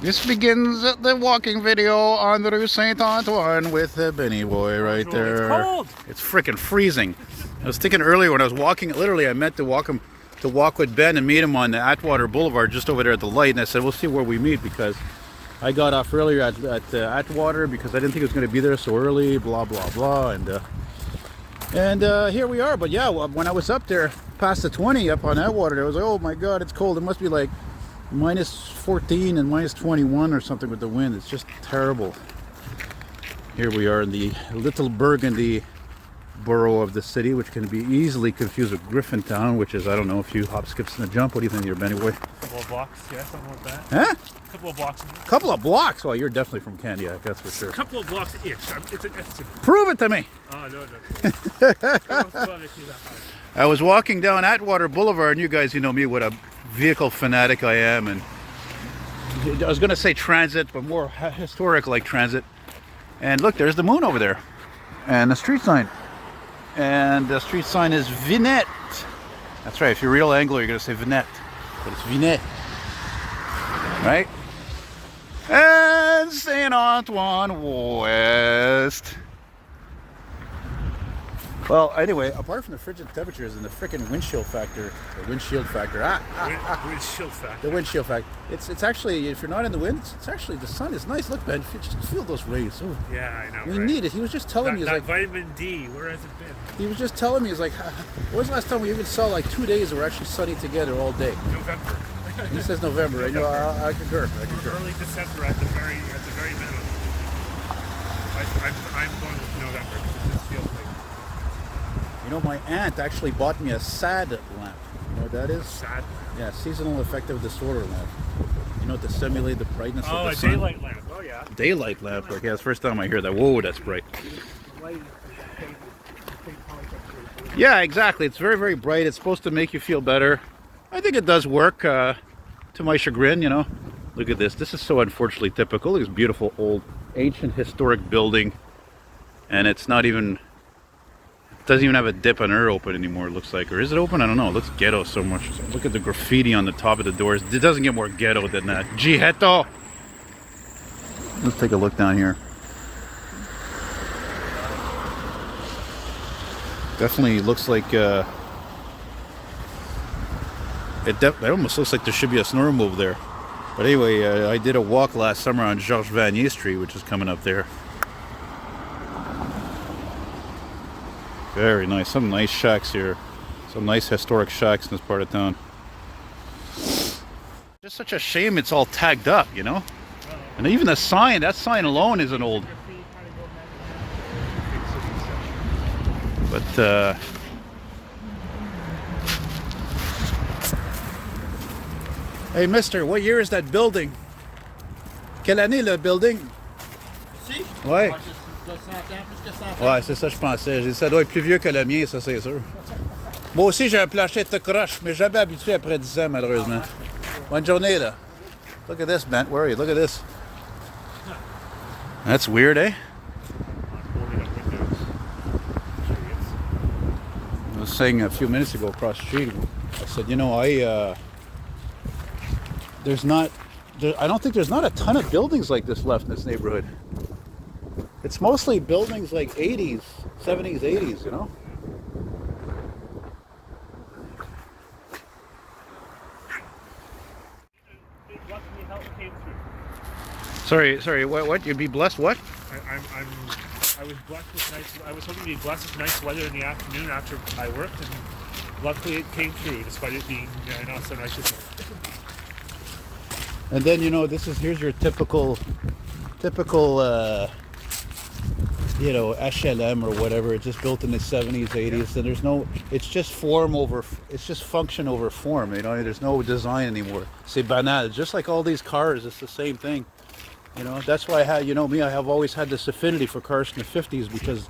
This begins the walking video on the Rue Saint Antoine with Benny Boy right there. It's cold. It's freaking freezing. I was thinking earlier when I was walking, literally I meant to walk with Ben and meet him on the Atwater Boulevard just over there at the light, and I said we'll see where we meet because I got off earlier at Atwater because I didn't think it was going to be there so early, blah blah blah, and here we are. But yeah, when I was up there past the 20 up on Atwater, I was like, oh my god, it's cold. It must be like minus 14 and minus 21 or something with the wind. It's just terrible. Here we are in the little Burgundy borough of the city, which can be easily confused with Griffintown, which is, I don't know, a few hop, skips, and a jump. What do you think here, Benny Boy? A couple of blocks, yeah, something like that. Huh? A couple of blocks. Couple of blocks? Well, you're definitely from Candiac, that's for sure. A couple of blocks-ish. Prove it to me! Oh, no. I was walking down Atwater Boulevard, and you guys, you know me, what a vehicle fanatic I am, and I was going to say transit, but more historic like transit. And look, there's the moon over there, and the street sign. And the street sign is Vinette. That's right, if you're a real Anglo, you're going to say Vinette, but it's Vinette. Right? And Saint Antoine West. Well, anyway, apart from the frigid temperatures and the freaking windshield factor, windshield factor, the windshield factor. It's actually, if you're not in the wind, it's actually, the sun is nice. Look, Ben, just feel those rays. Ooh. Yeah, I know. We need it. He was just telling me, he's like, vitamin D. Where has it been? He was just telling me, he's like, when was the last time we even saw like 2 days that were actually sunny together all day? November. He says November. I know. I concur. Early December at the very minimum. I'm going with November because it just feels like. You know, my aunt actually bought me a SAD lamp. You know what that is? SAD? Yeah, seasonal affective disorder lamp. You know, to simulate the brightness of the sun. Oh, a daylight lamp. Oh, yeah. Daylight lamp. Like, yeah, it's the first time I hear that. Whoa, that's bright. Yeah, exactly. It's very, very bright. It's supposed to make you feel better. I think it does work, to my chagrin, you know. Look at this. This is so unfortunately typical. Look at this beautiful, old, ancient, historic building. And it's not even... doesn't even have a dip on her open anymore, it looks like. Or is it open? I don't know. It looks ghetto so much. Look at the graffiti on the top of the doors. It doesn't get more ghetto than that. Ghetto! Let's take a look down here. Definitely looks like it almost looks like there should be a snow removal there. But anyway, I did a walk last summer on Georges Vanier Street, which is coming up there. Very nice. Some nice shacks here. Some nice historic shacks in this part of town. Just such a shame it's all tagged up, you know? And even the sign, that sign alone isn't old. But, hey mister, what year is that building? Quelle année le building? Ici? Ouais. De 100 ans, plus que 100 ans. Ouais, c'est ça je pensais. J'ai dit, ça doit être plus vieux que le mien, ça c'est sûr. Moi aussi j'ai un plancher de croche, mais jamais habitué après 10 ans malheureusement. Bonne journée là. Look at this, Ben. Where are you? Look at this. That's weird, eh? I was saying a few minutes ago across the street, I said, you know, I don't think there's not a ton of buildings like this left in this neighborhood. It's mostly buildings like 80s, 70s, 80s, you know? Sorry, what? You'd be blessed what? I was blessed with nice. I was hoping to be blessed with nice weather in the afternoon after I worked, and luckily it came through, despite it being not so nice. And then you know, here's your typical, you know, HLM or whatever. It's just built in the 70s, 80s, and there's no. It's just it's just function over form. You know, there's no design anymore. C'est banal. Just like all these cars, it's the same thing. You know, that's why I have always had this affinity for cars in the 50s because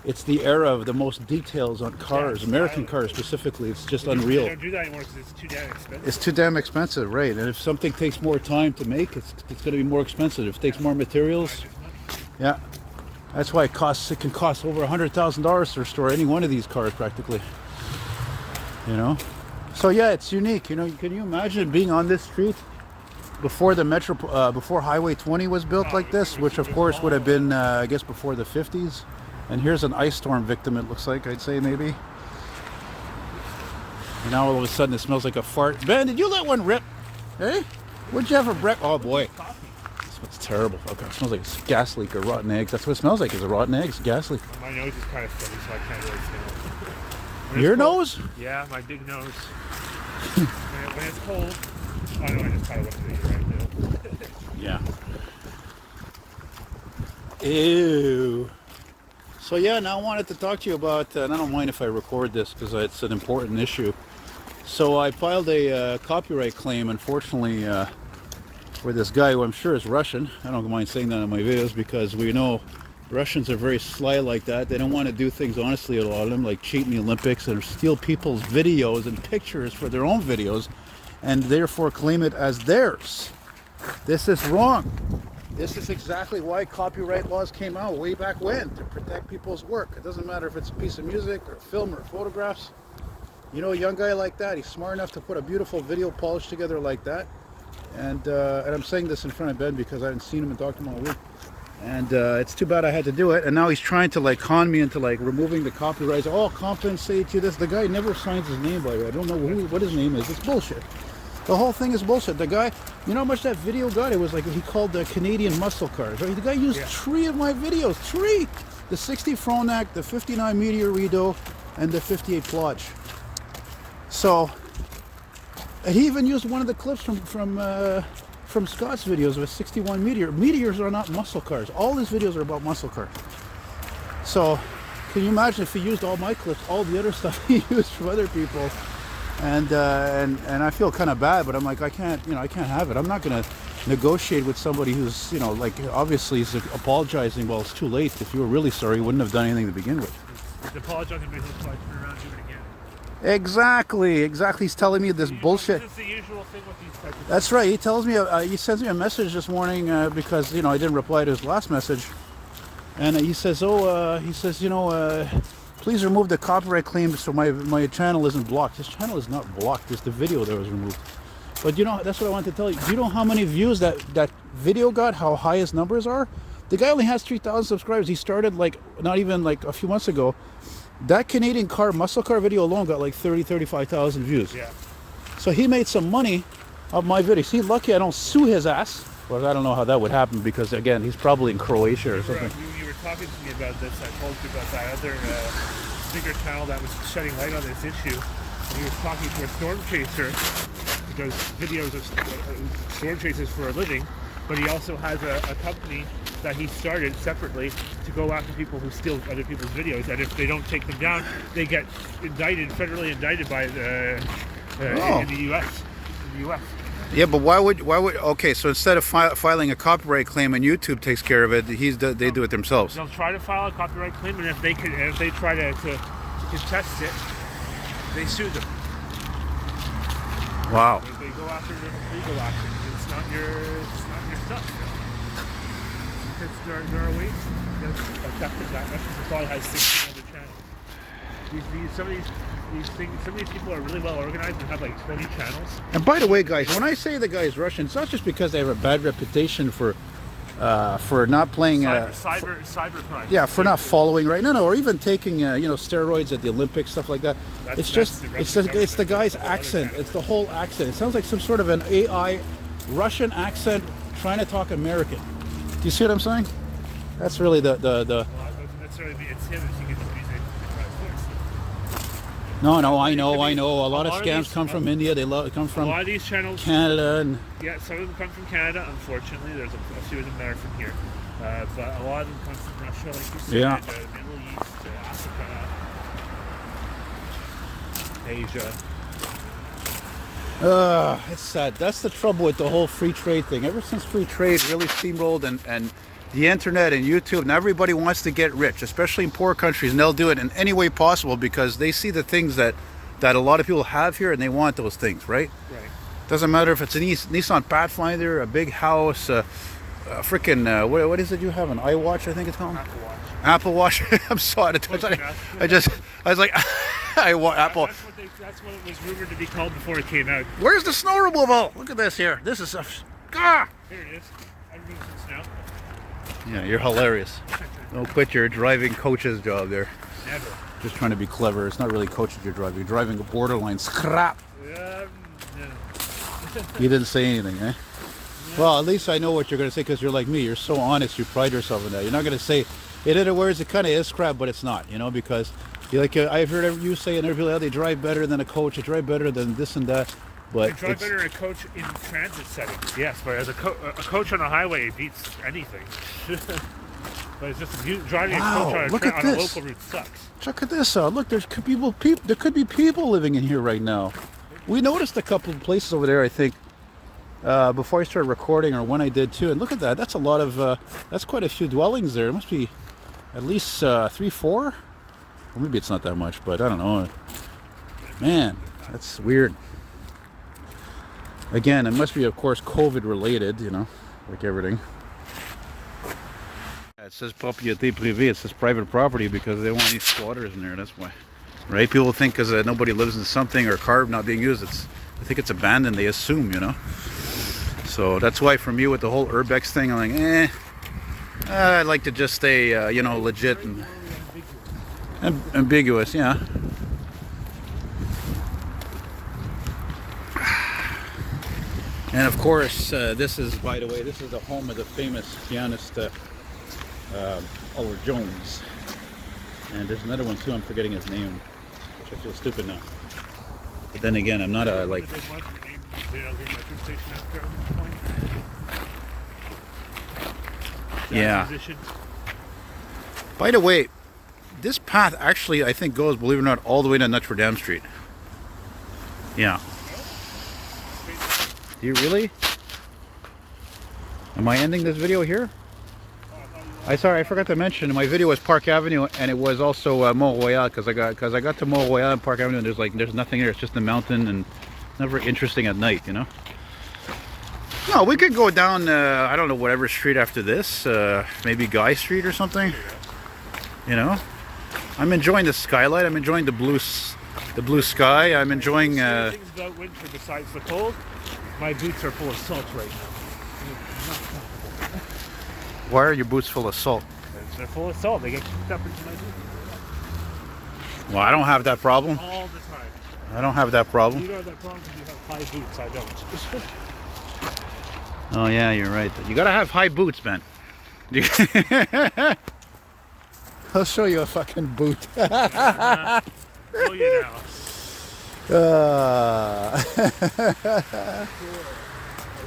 it's the era of the most details on cars, American cars specifically. It's just unreal. They don't do that anymore because it's too damn expensive. It's too damn expensive, right? And if something takes more time to make, it's going to be more expensive. If it takes more materials, yeah. That's why it can cost over $100,000 to restore any one of these cars practically. You know? So yeah, it's unique. You know, can you imagine being on this street before the before Highway 20 was built like this, which of course would have been, I guess, before the 50s. And here's an ice storm victim, it looks like, I'd say, maybe. And now all of a sudden it smells like a fart. Ben, did you let one rip? Hey? What'd you have for breakfast? Oh boy. This smells terrible. Okay, it smells like a gas leak or rotten eggs. That's what it smells like, is a rotten eggs, gas leak. My nose is kind of funny, so I can't really smell. Your nose? Yeah, my big nose. when it's cold, I don't know, I just kind of looked at you right now. Yeah. Ew. So yeah, now I wanted to talk to you about, and I don't mind if I record this because it's an important issue. So I filed a copyright claim, unfortunately, for this guy who I'm sure is Russian. I don't mind saying that in my videos because we know Russians are very sly like that. They don't want to do things honestly, a lot of them, like cheat in the Olympics and steal people's videos and pictures for their own videos and therefore claim it as theirs. This is wrong. This is exactly why copyright laws came out way back when, to protect people's work. It doesn't matter if it's a piece of music or film or photographs. You know, a young guy like that, he's smart enough to put a beautiful video polished together like that. And I'm saying this in front of Ben because I haven't seen him and talked to him all week. And it's too bad I had to do it. And now he's trying to like con me into like removing the copyrights. Oh, compensate you this. The guy never signs his name, by the way. I don't know what his name is. It's bullshit. The whole thing is bullshit. The guy, you know how much that video got? It was like, he called the Canadian muscle cars, right? The guy used 3 of my videos. 3! The 60 Fronac, the 59 Meteor Rideau, and the 58 Plodge. So, and he even used one of the clips from Scott's videos of a 61 Meteor. Meteors are not muscle cars. All his videos are about muscle cars. So, can you imagine if he used all my clips, all the other stuff he used from other people? And I feel kind of bad, but I'm like, I can't have it. I'm not going to negotiate with somebody who's, like, obviously is apologizing. Well, it's too late. If you were really sorry, you wouldn't have done anything to begin with. He's apologizing, but he'll try to turn around and do it again. Exactly. He's telling me this bullshit. This is the usual thing with these types of That's right. He tells me, he sends me a message this morning because, I didn't reply to his last message. And he says, please remove the copyright claim so my channel isn't blocked. This channel is not blocked. It's the video that was removed. But that's what I wanted to tell you. Do you know how many views that video got? How high his numbers are? The guy only has 3,000 subscribers. He started not even a few months ago. That Canadian muscle car video alone got 35,000 views. Yeah. So he made some money off my videos. He's lucky I don't sue his ass. Well, I don't know how that would happen because, again, he's probably in Croatia or something. You were talking to me about this. I told you about that other bigger channel that was shedding light on this issue. And he was talking to a storm chaser who does videos of storm chasers for a living, but he also has a company that he started separately to go after people who steal other people's videos. And if they don't take them down, they get federally indicted by in the U.S. Yeah, but why would okay, so instead of filing a copyright claim and YouTube takes care of it, they do it themselves. They'll try to file a copyright claim, and if they try to contest it, they sue them. Wow. They go after them legal action. It's not your stuff. Because there are ways that's effective. That probably has 16 other channels. Some of these people are really well organized and have 20 channels. And by the way, guys, when I say the guy is Russian, it's not just because they have a bad reputation for not playing cybercrime. Yeah, for not following right. No, or even taking steroids at the Olympics, stuff like that. It's the guy's accent. It's the whole accent. It sounds like some sort of an AI Russian accent trying to talk American. Do you see what I'm saying? That's really the. Well, it doesn't necessarily mean it's him. If you get the music. No, I know. A lot of scams come from India. They come from a lot of these channels, Canada, and yeah, some of them come from Canada. Unfortunately, there's a few of them that are from here, but a lot of them come from Russia, like you said, the Middle East, Africa, Asia. It's sad. That's the trouble with the whole free trade thing. Ever since free trade really steamrolled and the internet and YouTube, and everybody wants to get rich, especially in poor countries, and they'll do it in any way possible because they see the things that a lot of people have here and they want those things, right? Right. Doesn't matter if it's a Nissan Pathfinder, a big house, freaking what is it you have? An iWatch, I think it's called? Apple Watch. I'm sorry. I was like, Apple. That's what it was rumored to be called before it came out. Where's the snow removal? Look at this here. This is Ah! Here it is. I've been since now. Yeah, you're hilarious. Don't quit your driving coach's job there. Never. Just trying to be clever. It's not really coaching you're driving. You're driving a borderline scrap. No. You didn't say anything, eh? Well, at least I know what you're going to say because you're like me. You're so honest. You pride yourself in that. You're not going to say, in other words, it kind of is crap, but it's not, you know, because you like I've heard you say in every they drive better than a coach. They drive better than this and that. But They drive better than a coach in transit settings. Yes, but as a coach on a highway beats anything. But it's just driving Wow, a look coach at on a this. local route sucks. check this out. Look, there could be people living in here right now. We noticed a couple of places over there, I think, before I started recording, or when I did too. And look at that. That's a lot of. That's quite a few dwellings there. It must be at least 3, 4. Or maybe it's not that much, but I don't know. Man, that's weird. Again, it must be, of course, COVID related, you know, like everything. It says propriété privée. It says private property because they don't want any squatters in there. That's why, right? People think because nobody lives in something or car not being used, I think it's abandoned. They assume, you know. So that's why, for me, with the whole urbex thing, I'm like, I'd like to just stay, you know, legit and ambiguous, yeah. And of course, this is, by the way, this is the home of the famous pianist Oliver Jones. And there's another one too, I'm forgetting his name, which I feel stupid now. But then again, I'm not a, like... Yeah. By the way, this path actually, I think, goes, believe it or not, all the way to Notre Dame Street. Yeah. Do you really? Am I ending this video here? I forgot to mention my video was Park Avenue, and it was also Montreal because I got to Montreal and Park Avenue, and there's nothing here. It's just a mountain, and never interesting at night, you know. No, we could go down I don't know, whatever street after this, maybe Guy Street or something. You know, I'm enjoying the skylight. I'm enjoying the blue sky. I'm enjoying. Things about winter besides the cold. My boots are full of salt right now. Why are your boots full of salt? They're full of salt. They get kicked up into my boots. Well, I don't have that problem. All the time. I don't have that problem. You don't have that problem because you have high boots. I don't. Oh yeah, you're right. You gotta have high boots, man. I'll show you a fucking boot. Oh, you know.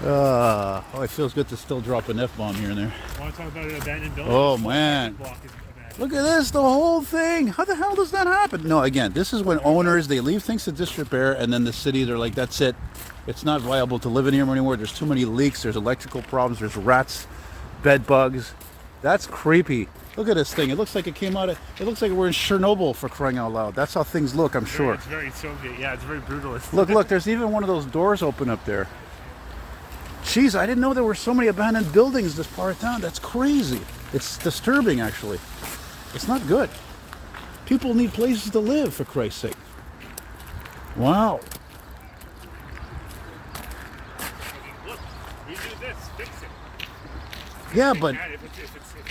Oh, it feels good to still drop an F-bomb here and there. Want to talk about an abandoned building? Oh man, look at this, the whole thing. How the hell does that happen? No, again, this is when owners, they leave things to disrepair, and then the city, they're like, that's it. It's not viable to live in here anymore. There's too many leaks. There's electrical problems. There's rats, bed bugs. That's creepy. Look at this thing. It looks like it came out of, it looks like we're in Chernobyl, for crying out loud. That's how things look, I'm sure. It's very Soviet. Yeah, it's very brutalist. Look, there's even one of those doors open up there. Jeez, I didn't know there were so many abandoned buildings this part of town. That's crazy. It's disturbing, actually. It's not good. People need places to live, for Christ's sake. Wow. Look, we do this, fix it. Yeah, but If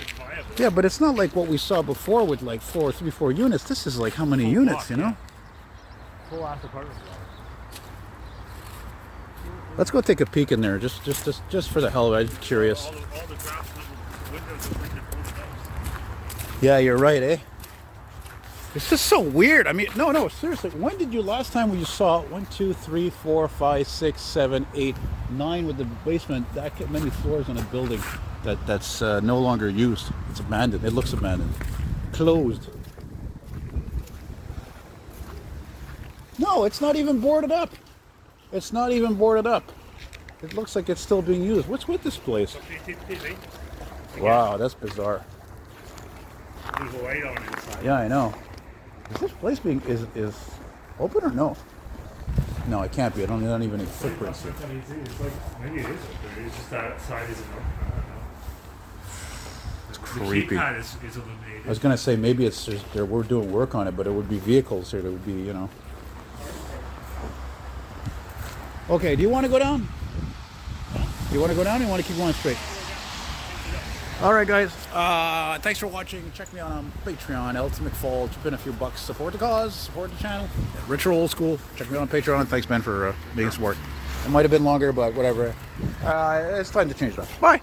it's viable. yeah, but it's not like what we saw before with like 3, 4 units. This is like how many Full units, block, you know? yeah. Full ass apartment block. Let's go take a peek in there, just for the hell of it. I'm curious. All the ground windows are printed full. Yeah, you're right, eh? It's just so weird. I mean, no, seriously. When did you last time when you saw 1, 2, 3, 4, 5, 6, 7, 8, 9 with the basement that many floors on a building that's no longer used? It's abandoned. It looks abandoned, closed. No, it's not even boarded up. It's not even boarded up. It looks like it's still being used. What's with this place? Wow, that's bizarre. There's a light on the inside. Yeah, I know. Is this place being is open or no? No, it can't be. I don't even need footprints here. It's like, maybe it is open. It's just that side isn't open. I don't know. It's The creepy. keypad is illuminated. I was gonna say maybe it's just we're doing work on it, but it would be vehicles here. That would be, you know. Okay, do you want to go down? You want to go down or you want to keep going straight? All right, guys. Thanks for watching. Check me out on Patreon, Elton McFall. Chip in a few bucks. Support the cause. Support the channel. Retro Old School. Check me out on Patreon. Thanks, Ben, for being a support. It might have been longer, but whatever. It's time to change that. Bye.